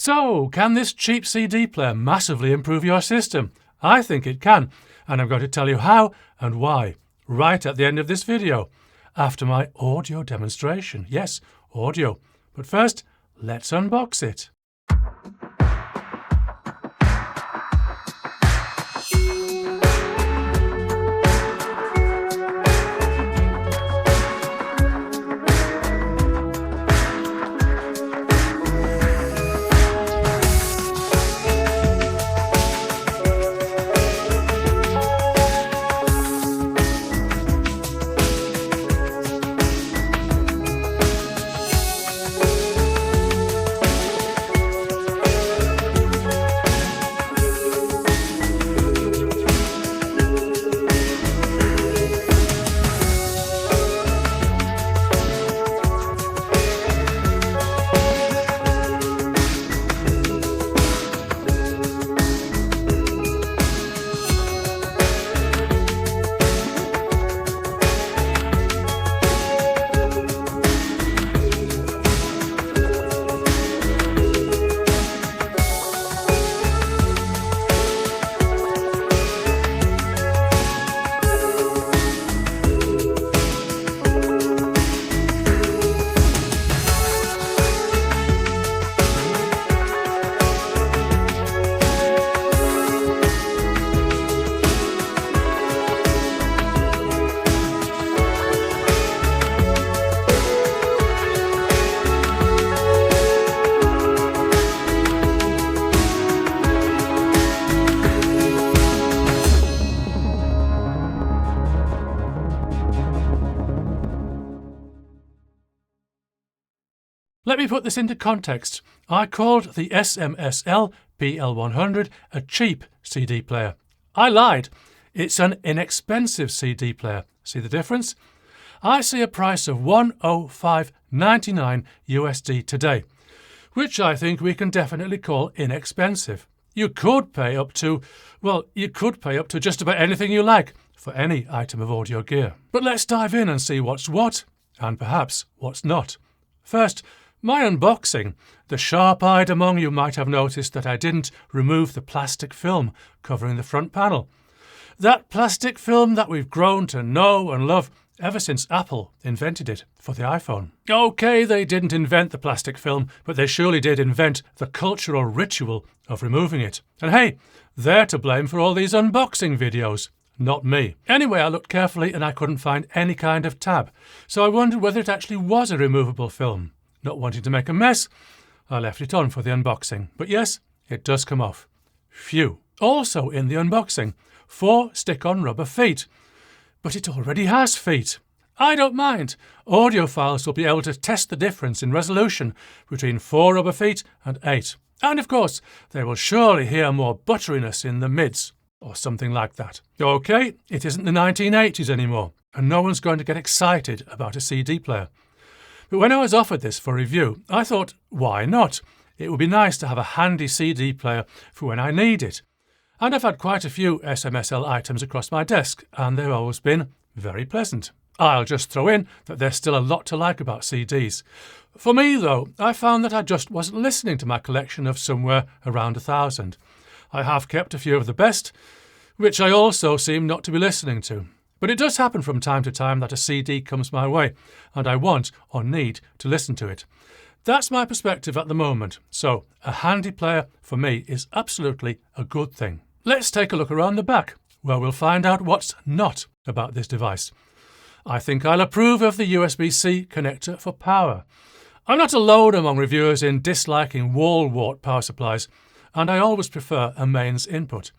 So, can this cheap CD player massively improve your system? I think it can, and I'm going to tell you how and why, right at the end of this video, after my audio demonstration. Yes, audio. But first, let's unbox it. Let me put this into context. I called the S.M.S.L PL100 a cheap CD player. I lied. It's an inexpensive CD player. See the difference? I see a price of $105.99 USD today, which I think we can definitely call inexpensive. You could pay up to just about anything you like for any item of audio gear. But let's dive in and see what's what, and perhaps what's not. First, my unboxing. The sharp-eyed among you might have noticed that I didn't remove the plastic film covering the front panel. That plastic film that we've grown to know and love ever since Apple invented it for the iPhone. Okay, they didn't invent the plastic film, but they surely did invent the cultural ritual of removing it. And hey, they're to blame for all these unboxing videos, not me. Anyway, I looked carefully and I couldn't find any kind of tab, so I wondered whether it actually was a removable film. Not wanting to make a mess, I left it on for the unboxing. But yes, it does come off. Phew. Also in the unboxing, 4 stick-on rubber feet. But it already has feet. I don't mind. Audiophiles will be able to test the difference in resolution between 4 rubber feet and 8. And of course, they will surely hear more butteriness in the mids, or something like that. Okay, it isn't the 1980s anymore, and no one's going to get excited about a CD player. But when I was offered this for review, I thought, why not? It would be nice to have a handy CD player for when I need it. And I've had quite a few S.M.S.L items across my desk, and they've always been very pleasant. I'll just throw in that there's still a lot to like about CDs. For me, though, I found that I just wasn't listening to my collection of somewhere around 1,000. I have kept a few of the best, which I also seem not to be listening to. But it does happen from time to time that a CD comes my way, and I want or need to listen to it. That's my perspective at the moment, so a handy player for me is absolutely a good thing. Let's take a look around the back, where we'll find out what's not about this device. I think I'll approve of the USB-C connector for power. I'm not alone among reviewers in disliking wall-wart power supplies, and I always prefer a mains input.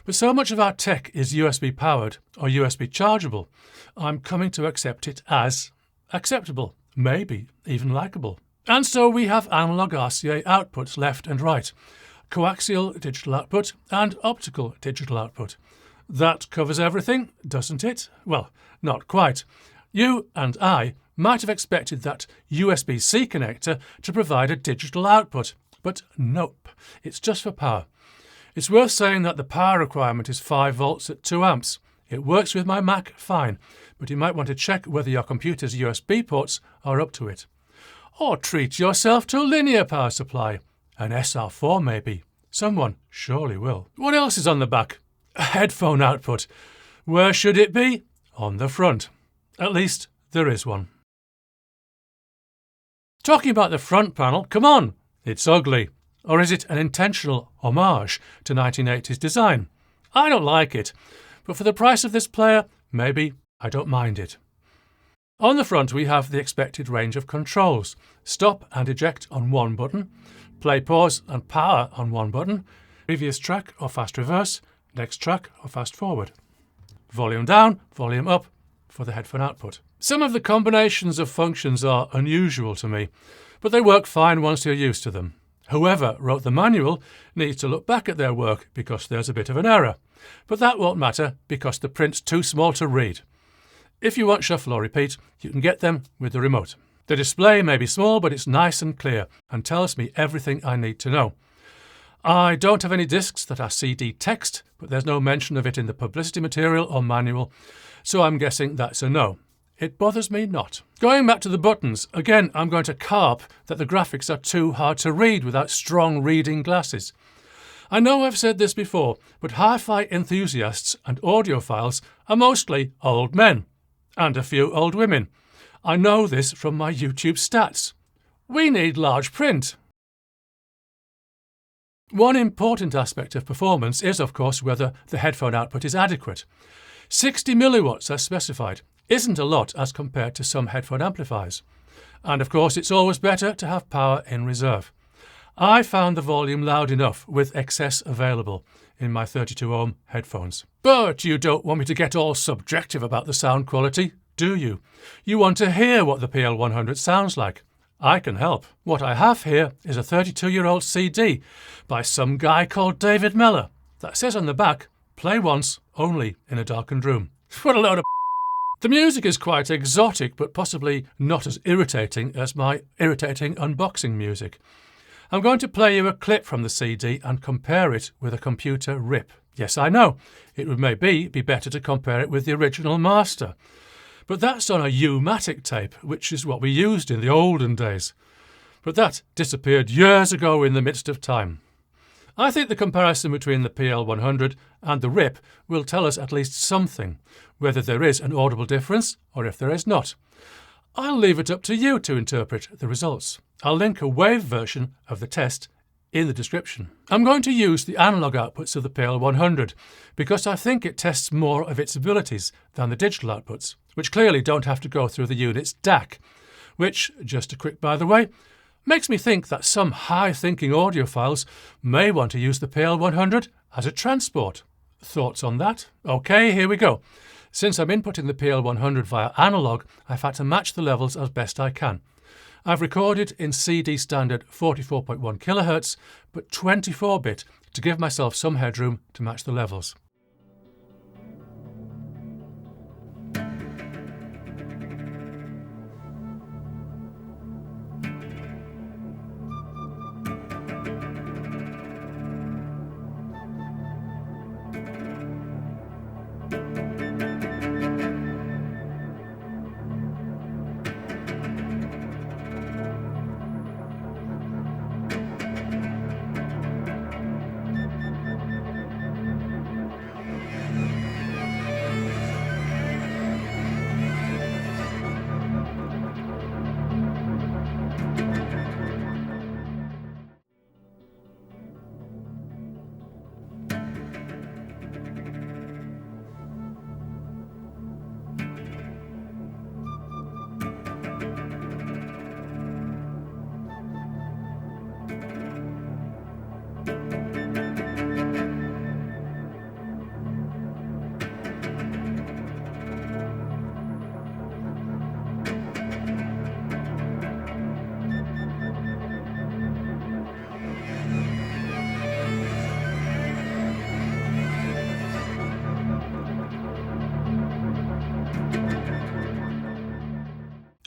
But so much of our tech is USB powered or USB chargeable, I'm coming to accept it as acceptable, maybe even likable. And so we have analog RCA outputs left and right, coaxial digital output and optical digital output. That covers everything, doesn't it? Well, not quite. You and I might have expected that USB-C connector to provide a digital output, but nope, it's just for power. It's worth saying that the power requirement is 5 volts at 2 amps. It works with my Mac fine, but you might want to check whether your computer's USB ports are up to it. Or treat yourself to a linear power supply. An SR4 maybe. Someone surely will. What else is on the back? A headphone output. Where should it be? On the front. At least there is one. Talking about the front panel, come on! It's ugly. Or is it an intentional homage to 1980s design? I don't like it, but for the price of this player, maybe I don't mind it. On the front we have the expected range of controls. Stop and eject on one button, play, pause and power on one button, previous track or fast reverse, next track or fast forward. Volume down, volume up for the headphone output. Some of the combinations of functions are unusual to me, but they work fine once you're used to them. Whoever wrote the manual needs to look back at their work because there's a bit of an error. But that won't matter because the print's too small to read. If you want shuffle or repeat, you can get them with the remote. The display may be small, but it's nice and clear and tells me everything I need to know. I don't have any discs that are CD text, but there's no mention of it in the publicity material or manual, so I'm guessing that's a no. It bothers me not. Going back to the buttons, again I'm going to carp that the graphics are too hard to read without strong reading glasses. I know I've said this before, but hi-fi enthusiasts and audiophiles are mostly old men, and a few old women. I know this from my YouTube stats. We need large print. One important aspect of performance is, of course, whether the headphone output is adequate. 60 milliwatts as specified isn't a lot as compared to some headphone amplifiers. And of course it's always better to have power in reserve. I found the volume loud enough with excess available in my 32 ohm headphones. But you don't want me to get all subjective about the sound quality, do you? You want to hear what the PL100 sounds like. I can help. What I have here is a 32-year-old CD by some guy called David Mellor that says on the back, play once, only in a darkened room. What a load of The music is quite exotic, but possibly not as irritating as my irritating unboxing music. I'm going to play you a clip from the CD and compare it with a computer rip. Yes, I know, it would maybe be better to compare it with the original master. But that's on a U-matic tape, which is what we used in the olden days. But that disappeared years ago in the midst of time. I think the comparison between the PL100 and the RIP will tell us at least something, whether there is an audible difference or if there is not. I'll leave it up to you to interpret the results. I'll link a wave version of the test in the description. I'm going to use the analog outputs of the PL100 because I think it tests more of its abilities than the digital outputs, which clearly don't have to go through the unit's DAC, which, just a quick by the way, makes me think that some high-thinking audiophiles may want to use the PL100 as a transport. Thoughts on that? OK, here we go. Since I'm inputting the PL100 via analog, I've had to match the levels as best I can. I've recorded in CD standard 44.1 kHz, but 24-bit to give myself some headroom to match the levels.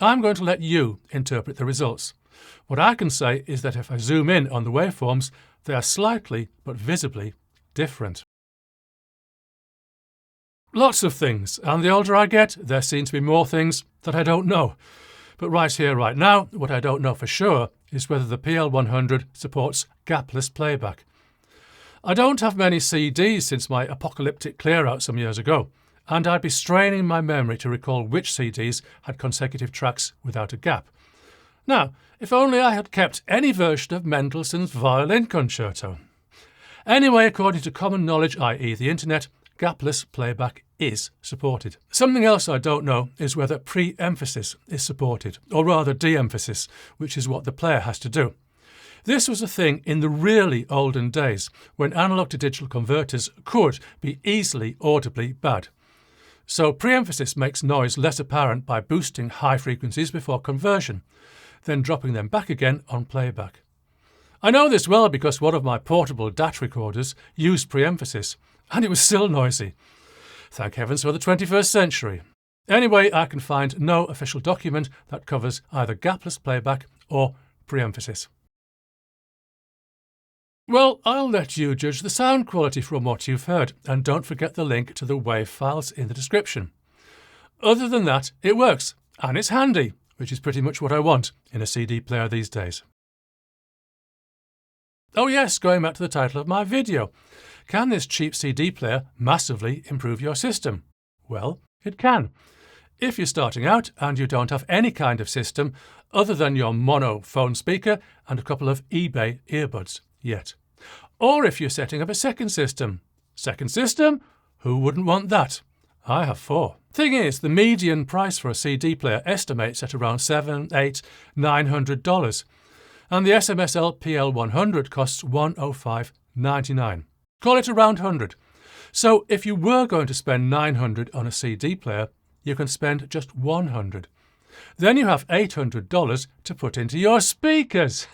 I'm going to let you interpret the results. What I can say is that if I zoom in on the waveforms, they are slightly but visibly different. Lots of things, and the older I get, there seem to be more things that I don't know. But right here, right now, what I don't know for sure is whether the PL100 supports gapless playback. I don't have many CDs since my apocalyptic clear-out some years ago, and I'd be straining my memory to recall which CDs had consecutive tracks without a gap. Now, if only I had kept any version of Mendelssohn's Violin Concerto. Anyway, according to common knowledge, i.e. the internet, gapless playback is supported. Something else I don't know is whether pre-emphasis is supported, or rather de-emphasis, which is what the player has to do. This was a thing in the really olden days, when analog to digital converters could be easily audibly bad. So pre-emphasis makes noise less apparent by boosting high frequencies before conversion, then dropping them back again on playback. I know this well because one of my portable DAT recorders used pre-emphasis, and it was still noisy. Thank heavens for the 21st century. Anyway, I can find no official document that covers either gapless playback or pre-emphasis. Well, I'll let you judge the sound quality from what you've heard, and don't forget the link to the WAV files in the description. Other than that, it works, and it's handy, which is pretty much what I want in a CD player these days. Oh yes, going back to the title of my video. Can this cheap CD player massively improve your system? Well, it can. If you're starting out and you don't have any kind of system other than your mono phone speaker and a couple of eBay earbuds yet. Or if you're setting up a second system. Second system? Who wouldn't want that? I have 4. Thing is, the median price for a CD player estimates at around $700, $800, $900. And the S.M.S.L PL100 costs $105.99. Call it around 100. So if you were going to spend $900 on a CD player, you can spend just $100. Then you have $800 to put into your speakers.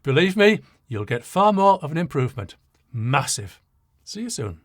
Believe me, you'll get far more of an improvement. Massive. See you soon.